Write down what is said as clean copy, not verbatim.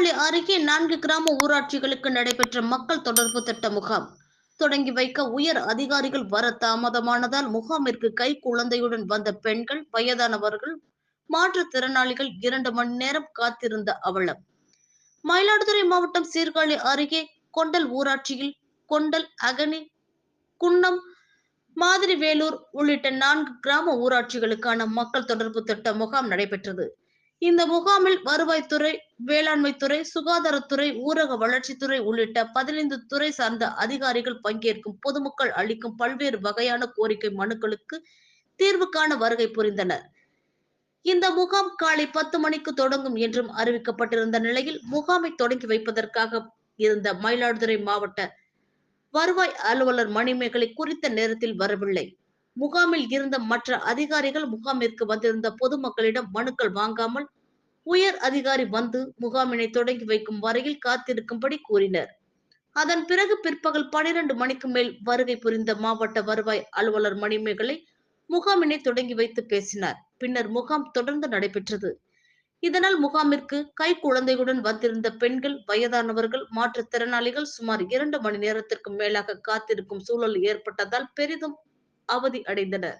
சீர்காழி அருகே 4 கிராம ஊராட்சிகளுக்கு நடைபெற்ற மக்கள் தொடர்பு திட்ட முகாம் தொடங்கி வைக்க உயர் அதிகாரிகள் வர தாமதமானதால் முகாமிற்கு கை குழந்தையுடன் வந்த பெண்கள், வயதானவர்கள், மாற்றுத்திறனாளிகள் 2 மணி நேரம் காத்திருந்த அவலம். மயிலாடுதுறை மாவட்டம் சீர்காழி அருகே கொண்டல் ஊராட்சியில் கொண்டல், அகனி, குன்னம், மாதிரிவேலூர் உள்ளிட்ட 4 கிராம ஊராட்சிகளுக்கான மக்கள் தொடர்பு திட்ட முகாம் நடைபெற்றது. இந்த முகாமில் வருவாய்த்துறை, வேளாண்மைத்துறை, சுகாதாரத்துறை, ஊரக வளர்ச்சித்துறை உள்ளிட்ட 15 துறை சார்ந்த அதிகாரிகள் பங்கேற்கும் பொதுமக்கள் அளிக்கும் பல்வேறு வகையான கோரிக்கை மனுக்களுக்கு தீர்வு காண வருகை புரிந்தனர். இந்த முகாம் காலை 10 மணிக்கு தொடங்கும் என்றும் அறிவிக்கப்பட்டிருந்த நிலையில் முகாமை தொடங்கி வைப்பதற்காக இருந்த மயிலாடுதுறை மாவட்ட வருவாய் அலுவலர் மணிமேகலை குறித்த நேரத்தில் வரவில்லை. முகாமில் இருந்த மற்ற அதிகாரிகள் முகாமிற்கு வந்திருந்த பொதுமக்களிடம் மனுக்கள் வாங்காமல் உயர் அதிகாரி வந்து முகாமினை தொடங்கி வைக்கும் வரையில் காத்திருக்கும்படி கூறினர். அதன் பிறகு பிற்பகல் 12 மணிக்கு மேல் வருகை புரிந்த மாவட்ட வருவாய் அலுவலர் மணிமேகலை முகாமினை தொடங்கி வைத்து பேசினார். பின்னர் முகாம் தொடர்ந்து நடைபெற்றது. இதனால் முகாமிற்கு கை குழந்தையுடன் வந்திருந்த பெண்கள், வயதானவர்கள், மாற்றுத்திறனாளிகள் சுமார் 2 மணி நேரத்திற்கு மேலாக காத்திருக்கும் சூழல் ஏற்பட்டதால் பெரிதும் அவதி அடைந்தனர்.